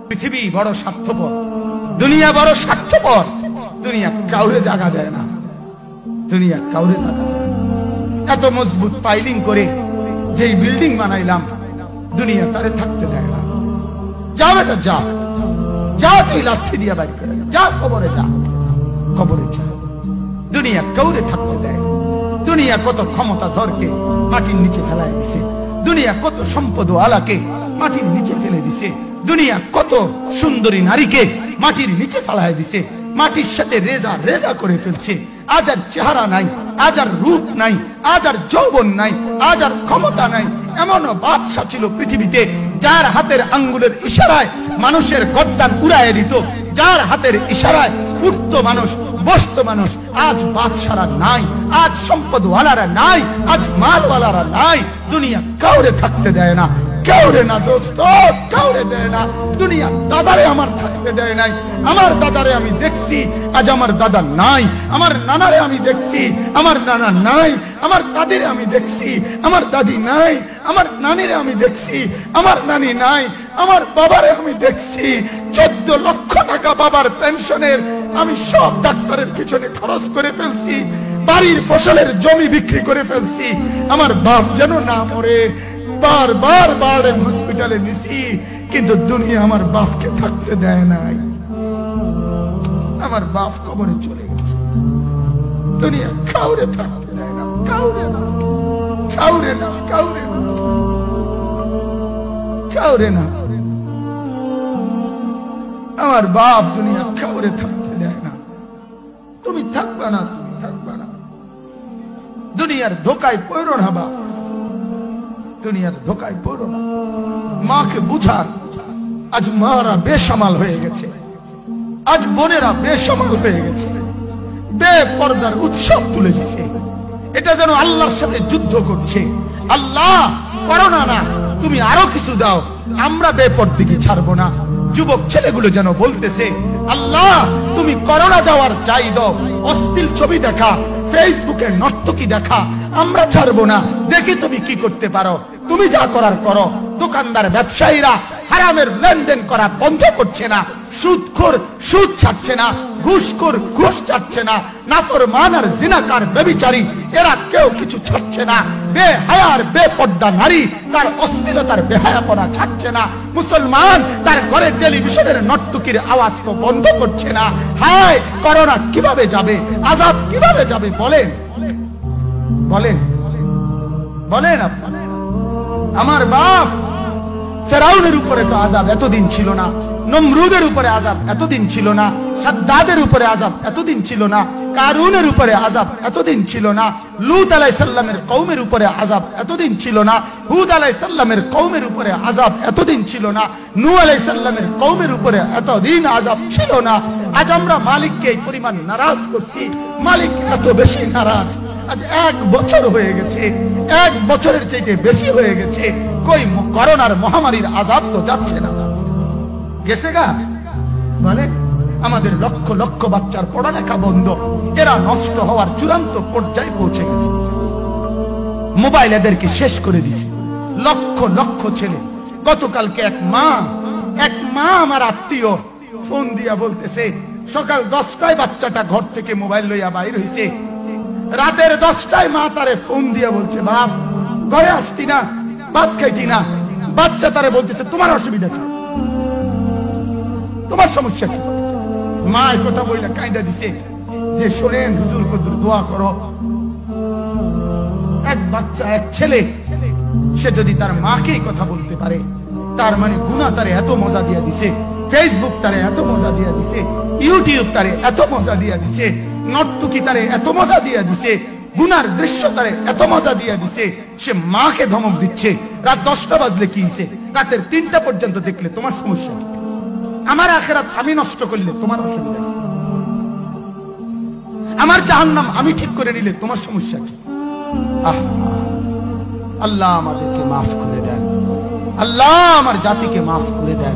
পৃথিবী বড় স্বার্থপর, দুনিয়া বড় স্বার্থপর। দুনিয়া কাউরে জায়গা দেয় না, দুনিয়া কাউরে জায়গা দেয় না। এত মজবুত পাইলিং করে যেই বিল্ডিং বানাইলাম, দুনিয়া তারে থাকতে দেয় না। যা বেটা যা, যা তুই লাথি দিয়া বাইর করে যা, কবরে যা, কবরে যা। দুনিয়া কাউরে থাকতে দেয়। দুনিয়া কত ক্ষমতা ধরকে মাটির নিচে ফেলায় দিছে, দুনিয়া কত সম্পদ আলাকে মাটির নিচে ফেলে দিছে, দুনিয়া কত সুন্দরী নারীকে মাটির নিচে ফেলায় দিছে, মাটির সাথে রেজা রেজা করে ফেলছে। আজ আর চেহারা নাই, আজ আর রূপ নাই, আজ আর যৌবন নাই, আজ আর ক্ষমতা নাই। এমন বাদশা ছিল পৃথিবীতে যার হাতের আঙ্গুলের ইশারায় মানুষের গর্দান উড়াইয়া দিত, যার হাতের ইশারায় উঠত মানুষ, বসত মানুষ। আজ বাদশারা নাই, আজ সম্পদওয়ালারা নাই, আজ মালওয়ালারা নাই। দুনিয়া কাউরে থাকতে দেয় না, কাউরে না দোস্ত, কাউরে দেয় না। দুনিয়া দাদারে আমার থাকতে দেয় নাই। আমার দাদারে আমি দেখছি, আজ আমার দাদা নাই। আমার নানারে আমি দেখছি, আমার নানা নাই। আমার দাদিরে আমি দেখছি, আমার দাদি নাই। আমার নানিরে আমি দেখছি, আমার নানি নাই। আমার বাবারে আমি দেখছি, 14 লক্ষ টাকা বাবার পেনশনের আমি সব ডাক্তারের পিছনে খরচ করে ফেলছি, বাড়ির ফসলের জমি বিক্রি করে ফেলছি। আমার বাপ যেন না মরে বারবার বারে হসপিটালে নিছি, কিন্তু দুনিয়া আমার বাপকে থাকতে দেয় নাই। আমার বাপ কবরে চলে গেছে। দুনিয়া কাউরে থাকতে দেয় না, কাউরে না, কাউরে না, কাউরে না, কাউরে না। আমার বাপ দুনিয়া কাউরে থাকতে দেয় না। তুমি থাকবা না, তুমি থাকবা না। দুনিয়ার ধোকায় পড়ো না বাপ, দুনিয়ার ধোকায় পড়ো না। মাকে বুঝান, আজ মারা বেসামাল হয়ে গেছে, আজ বোনেরা বেসামাল হয়ে গেছে, বেপরদার উৎসব তুলে দিছে। এটা যেন আল্লাহর সাথে যুদ্ধ করছে। আল্লাহ করোনা না, তুমি আরো কিছু দাও, আমরা বেপরদিকে ছাড়বো না। যুবক ছেলেগুলো যেন বলতেছে, আল্লাহ তুমি করোনা দেওয়ার চাই দাও, অশ্লীল ছবি দেখা, ফেসবুকে নর্তকী দেখা, আমরা ছাড়বো না। দেখি তুমি কি করতে পারো, তুমি যা করার করো। দোকানদার ব্যবসায়ীরা হারামের লেনদেন করা বন্ধ করছে না, সুদখোর সুদ ছাড়ছে না, ঘুষখোর ঘুষ ছাড়ছে না, নাফরমান আর জিনাকার ব্যভিচারী এরা কেউ কিছু ছাড়ছে না। বেহায়ার বেপর্দা নারী তার অশ্লীলতার বেহায়াপনা ছাড়ছে না। মুসলমান তার ঘরে টেলিভিশনের নর্তকীর আওয়াজ তো বন্ধ করছে না। হায় করোনা কিভাবে যাবে, আযাব কিভাবে যাবে বলেন, বলেন, বলেন আপনারা। আমার বাপ ফেরাউনের উপরে তো আযাব এতদিন ছিল না, নমরুদের উপরে আযাব এতদিন ছিল না, সাদ্দাদের উপরে আযাব এতদিন ছিল না, কারুনের উপরে আযাব এতদিন ছিল না, লূত আলাইহিস সালামের কওমের উপরে আযাব এতদিন ছিল না, হুদ আলাইহিস সালামের কওমের উপরে আযাব এতদিন ছিল না, নূহ আলাইহিস সালামের কওমের উপরে এতদিন আযাব ছিল না। আজ আমরা মালিককে এই পরিমাণ নারাজ করছি, মালিক এত বেশি নারাজ। আজ 1 বছর হয়ে গেছে, 1 বছরের চাইতে বেশি হয়ে গেছে, কই করোনার মহামারীর আযাব তো যাচ্ছে না, গেছে গা। মানে আমাদের লক্ষ লক্ষ বাচ্চার পড়ালেখা বন্ধ, এরা নষ্ট হওয়ার চূড়ান্ত পর্যায়ে পৌঁছে গেছে। মোবাইল এদেরকে শেষ করে দিছে। লক্ষ লক্ষ ছেলে। গতকালকে এক মা আমার আত্মীয় ফোন দিয়া বলতেছে, সকাল 10টায় বাচ্চাটা ঘর থেকে মোবাইল লইয়া বাইর হইছে, রাতের 10টায় মা তারে ফোন দিয়া বলছে, বাপ ঘরে আসতি না, ভাত খাইতি না। বাচ্চা তারে বলতেছে, তোমার অসুবিধা কি, তোমার সমস্যা কি? মা এই কথা বইলা কায়দা দিছে যে শোনেন হুজুর কদুর দোয়া করো। এক বাচ্চা, এক ছেলে, সে যদি তার মাকে কথা বলতে পারে, তার মানে গুনাহ তারে এত মজা দিয়া দিছে, ফেসবুক তারে এত মজা দিয়া দিছে, ইউটিউব তারে এত মজা দিয়া দিছে, নর্তকী তারে এত মজা দিয়া দিছে, গুনার দৃশ্য তারে এত মজা দিয়া দিছে, সে মাকে ধমক দিচ্ছে। রাত 10টা বাজলে কি হইছে, রাতের 3টা পর্যন্ত দেখলে তোমার সমস্যা কি? আমার আখিরাত আমি নষ্ট করলে তোমার অসুবিধা কি? আমার জাহান্নাম আমি ঠিক করে নিলে তোমার সমস্যা কি? আল্লাহ আমাদেরকে মাফ করে দেন, আল্লাহ আমার জাতিকে মাফ করে দেন।